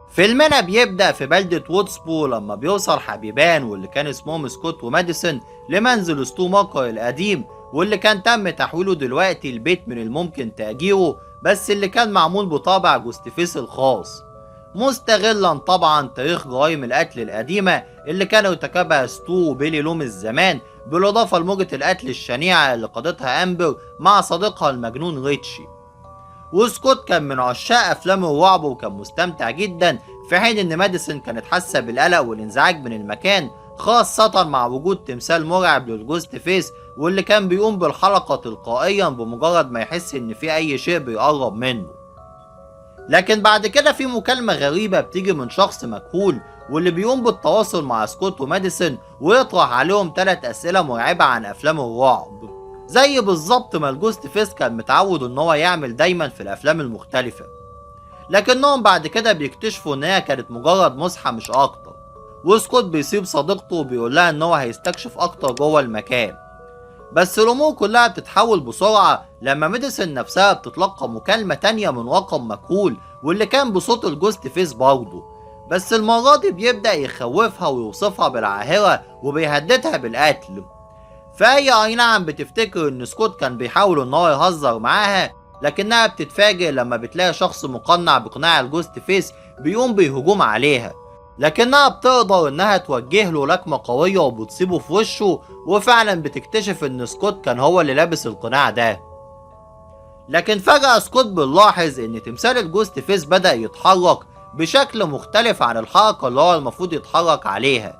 فيلمنا بيبدأ في بلدة وودسبو لما بيوصل حبيبان واللي كان اسمهم سكوت وماديسون لمنزل ستو ماكر القديم، واللي كان تم تحويله دلوقتي لبيت من الممكن تأجيره، بس اللي كان معمول بطابع جوستفيس الخاص، مستغلا طبعا تاريخ جرائم القتل القديمة اللي كان ارتكبها ستو وبيلي لوم الزمان، بالإضافة لموجة القتل الشنيعة اللي قادتها أمبر مع صديقها المجنون ريتشي. وسكوت كان من عشاق افلام الرعب وكان مستمتع جدا، في حين ان ماديسون كانت حاسه بالقلق والانزعاج من المكان، خاصه مع وجود تمثال مرعب للجوست فيس واللي كان بيقوم بالحركه تلقائيا بمجرد ما يحس ان في اي شيء بيقرب منه. لكن بعد كده في مكالمه غريبه بتيجي من شخص مجهول، واللي بيقوم بالتواصل مع سكوت وماديسون ويطرح عليهم 3 اسئله مرعبه عن افلام الرعب، زي بالظبط ما الجوست فيس كان متعود ان هو يعمل دايما في الافلام المختلفة. لكنهم بعد كده بيكتشفوا ان هي كانت مجرد مسحة مش اكتر، وسكوت بيسيب صديقته وبيقول لها ان هو هيستكشف اكتر جوه المكان. بس الامور كلها بتتحول بسرعة لما ميديسن نفسها بتتلقى مكالمة تانية من رقم مجهول، واللي كان بصوت الجوست فيس برضه، بس المرة دي بيبدأ يخوفها ويوصفها بالعاهرة وبيهددها بالقتل. فهي اي نعم بتفتكر ان سكوت كان بيحاول ان هو يهزر معاها، لكنها بتتفاجئ لما بتلاقي شخص مقنع بقناع الجوست فيس بيقوم بهجوم عليها، لكنها بتقدر انها توجه له لكمة قوية وبتصيبه في وشه، وفعلا بتكتشف ان سكوت كان هو اللي لابس القناع ده. لكن فجأة سكوت بنلاحظ ان تمثال الجوست فيس بدأ يتحرك بشكل مختلف عن الحركة اللي هو المفروض يتحرك عليها،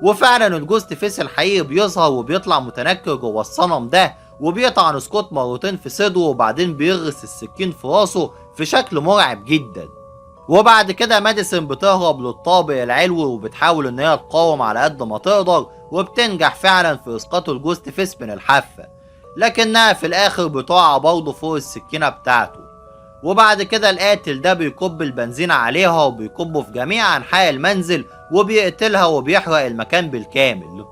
وفعلا الجوست فيس الحقيقي بيظهر وبيطلع متنكر جوه الصنم ده، وبيطعن سكوت مرتين في صدره وبعدين بيغرس السكين في راسه في شكل مرعب جدا. وبعد كده ماديسون بتهرب للطابق العلوي وبتحاول ان هي تقاوم على قد ما تقدر، وبتنجح فعلا في اسقاط الجوست فيس من الحافة، لكنها في الاخر بتقع برضه فوق السكينة بتاعته. وبعد كده القاتل ده بيكب البنزين عليها وبيكبه في جميع انحاء المنزل وبيقتلها وبيحرق المكان بالكامل.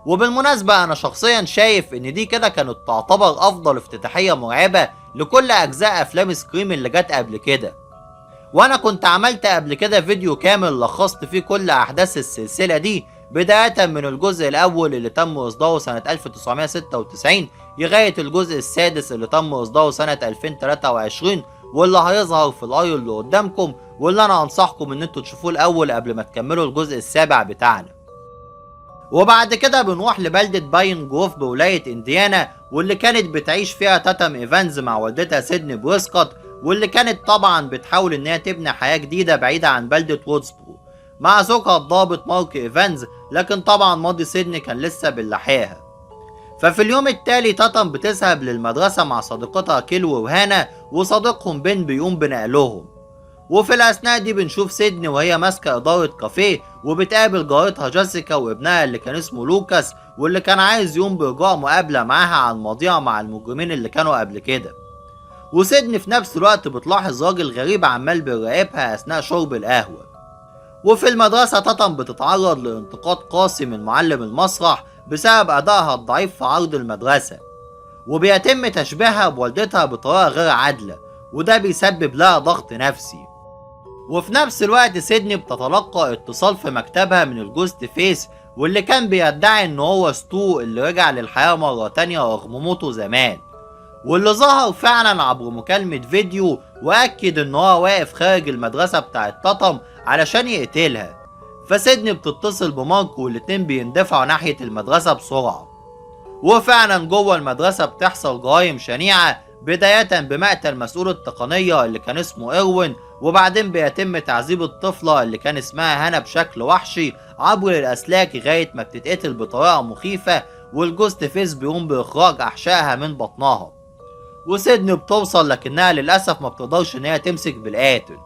وبالمناسبة انا شخصيا شايف ان دي كده كانت تعتبر افضل افتتاحية مرعبة لكل اجزاء افلام سكريم اللي جت قبل كده، وانا كنت عملت قبل كده فيديو كامل لخصت فيه كل احداث السلسلة دي، بداية من الجزء الاول اللي تم اصداره سنة 1996 لغاية الجزء السادس اللي تم اصداره سنة 2023، واللي هيظهر في الايو اللي قدامكم، واللي انا انصحكم ان انتوا تشوفوه الاول قبل ما تكملوا الجزء السابع بتاعنا. وبعد كده بنروح لبلدة باين جروف بولاية انديانا، واللي كانت بتعيش فيها تاتم ايفانز مع والدتها سيدني بويسكوت، واللي كانت طبعا بتحاول ان هي تبني حياة جديدة بعيدة عن بلدة وودسبرو مع زوجها الضابط مارك ايفانز، لكن طبعا ماضي سيدني كان لسه بنلاحقها. ففي اليوم التالي تاتم بتذهب للمدرسة مع صديقتها كيلو وهانا وصديقهم بن بيقوم بنقلهم. وفي الأثناء دي بنشوف سيدني وهي ماسكة إدارة كافيه وبتقابل جارتها جيسيكا وابنها اللي كان اسمه لوكاس، واللي كان عايز يقوم بإجراء مقابلة معاها عن ماضيها مع المجرمين اللي كانوا قبل كده. وسيدني في نفس الوقت بتلاحظ راجل غريب عمال بيراقبها أثناء شرب القهوة. وفي المدرسة تاتم بتتعرض لانتقاد قاسي من معلم المسرح بسبب أدائها الضعيف في عرض المدرسة، وبيتم تشبيهها بوالدتها بطريقة غير عادلة، وده بيسبب لها ضغط نفسي. وفي نفس الوقت سيدني بتتلقى اتصال في مكتبها من الجوست فيس، واللي كان بيدعي ان هو ستو اللي رجع للحياة مرة تانية رغم موته زمان، واللي ظهر فعلا عبر مكالمة فيديو واكد ان هو واقف خارج المدرسة بتاعت تاتم علشان يقتلها. فسيدني بتتصل بمارك والاتنين بيندفعوا ناحية المدرسة بسرعة. وفعلا جوه المدرسة بتحصل جرائم شنيعة، بداية بمقتل مسؤول التقنية اللي كان اسمه إروين، وبعدين بيتم تعذيب الطفلة اللي كان اسمها هانا بشكل وحشي عبر الأسلاك لغاية ما بتتقتل بطريقة مخيفة، والجوست فيس بيقوم بإخراج أحشائها من بطنها. وسيدني بتوصل لكنها للأسف ما بتقدرش إن هي تمسك بالقاتل.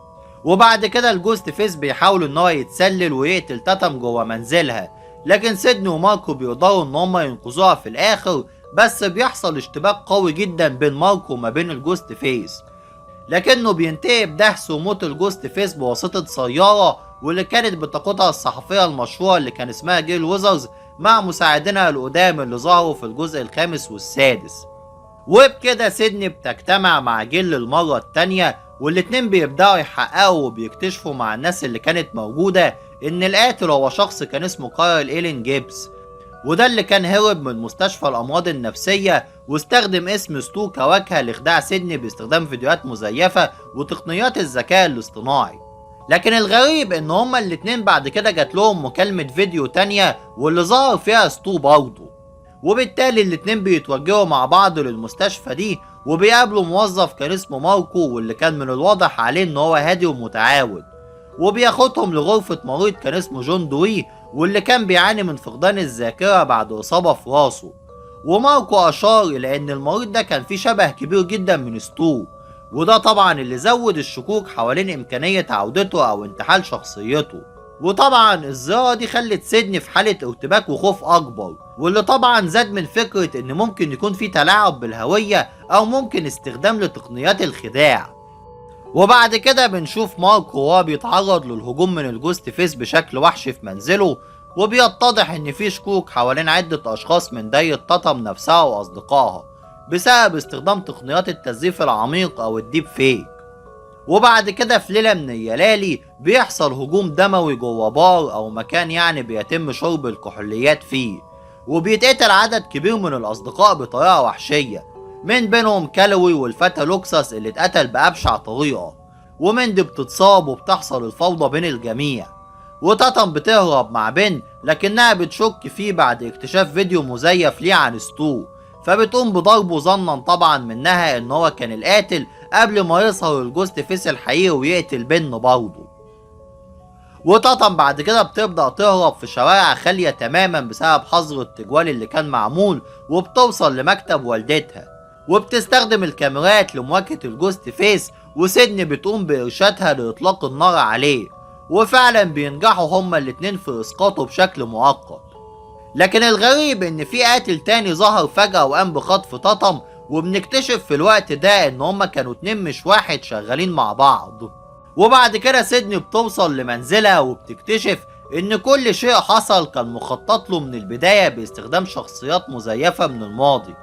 وبعد كده الجوست فيس بيحاول إن هو يتسلل ويقتل تاتم جوه منزلها، لكن سيدني وماركو بيقدروا إن هما ينقذوها في الآخر، بس بيحصل اشتباك قوي جدا بين ماركو وما بين الجوست فيس، لكنه بينتهي بدهس وموت الجوست فيس بواسطة سيارة واللي كانت بتقودها الصحفية المشهورة اللي كان اسمها جيل ويزرز مع مساعدينها القدام اللي ظهروا في الجزء الخامس والسادس. وبكده سيدني بتجتمع مع جيل للمرة التانية والاتنين بيبدأوا يحققوا وبيكتشفوا مع الناس اللي كانت موجودة إن القاتل هو شخص كان اسمه كايل إيلين جيبس، وده اللي كان هرب من مستشفى الأمراض النفسية واستخدم اسم ستو كواجهة لإخداع سيدني باستخدام فيديوهات مزيفة وتقنيات الذكاء الاصطناعي. لكن الغريب إن هما الاتنين بعد كده جات لهم مكالمة فيديو تانية واللي ظهر فيها ستو برضه، وبالتالي الاتنين بيتوجهوا مع بعض للمستشفى دي وبيقابلوا موظف كان اسمه ماركو، واللي كان من الواضح عليه ان هو هادي ومتعاون، وبياخدهم لغرفة مريض كان اسمه جون دوي، واللي كان بيعاني من فقدان الذاكرة بعد إصابة في راسه. وماركو أشار إلى إن المريض ده كان فيه شبه كبير جدا من ستو، وده طبعا اللي زود الشكوك حوالين إمكانية عودته أو انتحال شخصيته. وطبعا الزيارة دي خلت سيدني في حالة ارتباك وخوف أكبر، واللي طبعا زاد من فكرة إن ممكن يكون في تلاعب بالهوية أو ممكن استخدام لتقنيات الخداع. وبعد كده بنشوف ماركو وهو بيتعرض للهجوم من الجوست فيس بشكل وحشي في منزله، وبيتضح ان في شكوك حوالين عدة اشخاص من دايرة تاتم نفسها واصدقائها بسبب استخدام تقنيات التزييف العميق او الديب فيك. وبعد كده في ليلة من الليالي بيحصل هجوم دموي جوه بار او مكان يعني بيتم شرب الكحوليات فيه، وبيتقتل عدد كبير من الاصدقاء بطريقة وحشية، من بينهم كالوي والفتى لوكساس اللي اتقتل بأبشع طريقة، ومندي بتتصاب وبتحصل الفوضى بين الجميع. وتاتم بتهرب مع بن لكنها بتشك فيه بعد اكتشاف فيديو مزيف ليه عن ستو، فبتقوم بضربه ظنا طبعا منها ان هو كان القاتل قبل ما يظهر الجوست فيس الحقيقي ويقتل بن برضه. وتاتم بعد كده بتبدأ تهرب في شوارع خالية تماما بسبب حظر التجوال اللي كان معمول، وبتوصل لمكتب والدتها وبتستخدم الكاميرات لمواجهة الجوست فيس، وسيدني بتقوم بإرشادها لإطلاق النار عليه، وفعلا بينجحوا هما الاتنين في إسقاطه بشكل مؤقت. لكن الغريب إن في قاتل تاني ظهر فجأة وقام بخطف تاتم، وبنكتشف في الوقت ده إن هما كانوا اتنين مش واحد شغالين مع بعض. وبعد كده سيدني بتوصل لمنزلها وبتكتشف إن كل شيء حصل كان مخطط له من البداية باستخدام شخصيات مزيفة من الماضي،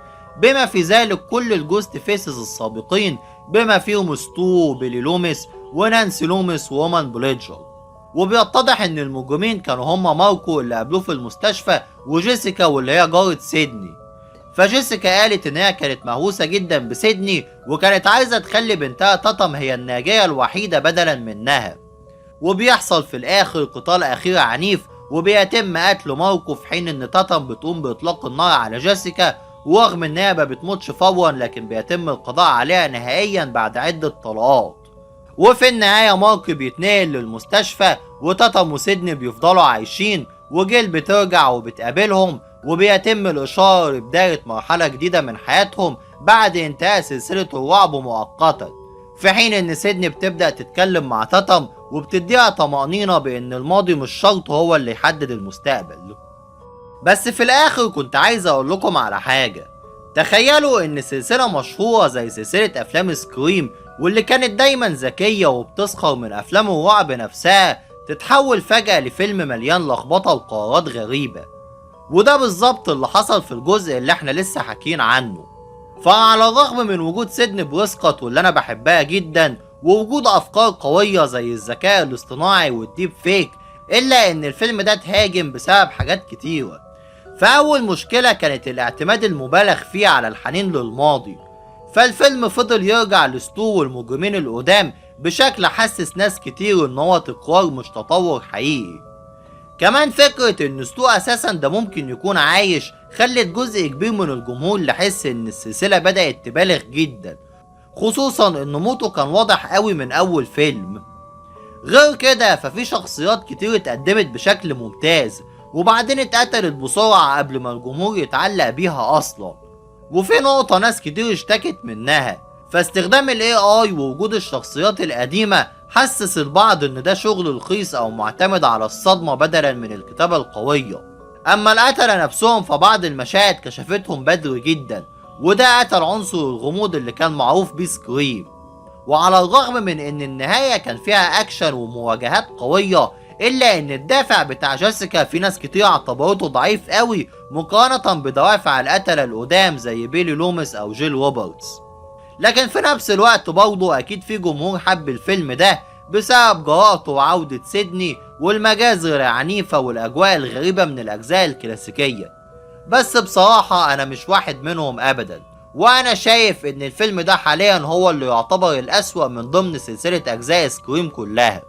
بما في ذلك كل الجوست فيسز السابقين بما فيهم ستو وبيلي لوميس ونانسي لوميس وومان بليدجر. وبيتضح ان المجرمين كانوا هما ماركو اللي قابلوه في المستشفى وجيسيكا واللي هي جارة سيدني. فجيسيكا قالت ان هي كانت مهووسة جدا بسيدني وكانت عايزة تخلي بنتها تاتم هي الناجية الوحيدة بدلا منها. وبيحصل في الاخر قتال اخير عنيف وبيتم قتل ماركو، في حين ان تاتم بتقوم باطلاق النار على جيسيكا، ورغم انها ما بتموتش فورا لكن بيتم القضاء عليها نهائيا بعد عدة طلقات. وفي النهاية مارك بيتنقل للمستشفى وتاتم وسيدني بيفضلوا عايشين، وجيل بترجع وبتقابلهم وبيتم الإشارة لبداية مرحلة جديدة من حياتهم بعد انتهاء سلسلة الرعب مؤقتا، في حين ان سيدني بتبدأ تتكلم مع تاتم وبتديها طمأنينة بان الماضي مش شرط هو اللي يحدد المستقبل. بس في الاخر كنت عايز اقول لكم على حاجة. تخيلوا ان سلسلة مشهورة زي سلسلة افلام سكريم واللي كانت دايما ذكية وبتسخر من افلام الرعب نفسها تتحول فجأة لفيلم مليان لخبطة وقرارات غريبة. وده بالظبط اللي حصل في الجزء اللي احنا لسه حكين عنه. فعلى الرغم من وجود سيدني بريسكوت واللي انا بحبها جدا ووجود افكار قوية زي الذكاء الاصطناعي والديب فيك، الا ان الفيلم ده اتهاجم بسبب حاجات كتيرة. فاول مشكلة كانت الاعتماد المبالغ فيه على الحنين للماضي، فالفيلم فضل يرجع لستو والمجرمين القدام بشكل حسس ناس كتير ان هو تكرار مش تطور حقيقي. كمان فكرة ان ستو اساسا ده ممكن يكون عايش خلت جزء كبير من الجمهور يحس ان السلسلة بدأت تبالغ جدا، خصوصا ان موته كان واضح قوي من اول فيلم. غير كده ففي شخصيات كتير اتقدمت بشكل ممتاز وبعدين اتقتلت بسرعة قبل ما الجمهور يتعلق بيها اصلا. وفي نقطة ناس كتير اشتكت منها، فاستخدام ال AI ووجود الشخصيات القديمة حسس البعض ان ده شغل رخيص او معتمد على الصدمة بدلا من الكتابة القوية. اما القتلة نفسهم فبعض المشاهد كشفتهم بدري جدا، وده قتل عنصر الغموض اللي كان معروف بيه سكريم. وعلى الرغم من ان النهاية كان فيها اكشن ومواجهات قوية، الا ان الدافع بتاع جيسيكا في ناس كتير اعتبرته ضعيف قوي مقارنة بدوافع القتلة القدام زي بيلي لوميس او جيل روبرتس. لكن في نفس الوقت برضه اكيد في جمهور حب الفيلم ده بسبب جراءته وعودة سيدني والمجازر العنيفة والاجواء الغريبة من الاجزاء الكلاسيكية. بس بصراحة انا مش واحد منهم ابدا، وانا شايف ان الفيلم ده حاليا هو اللي يعتبر الاسوأ من ضمن سلسلة اجزاء سكريم كلها.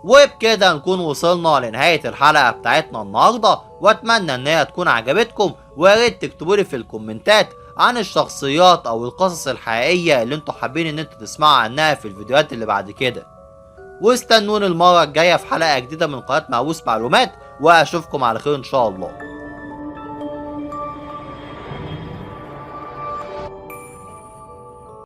وبكده نكون وصلنا لنهاية الحلقة بتاعتنا النهاردة، واتمنى ان هي تكون عجبتكم، وياريت تكتبولي في الكومنتات عن الشخصيات او القصص الحقيقية اللي انتوا حابين ان انتوا تسمعوا عنها في الفيديوهات اللي بعد كده. واستنوني المرة الجاية في حلقة جديدة من قناة مهووس معلومات، واشوفكم على خير ان شاء الله.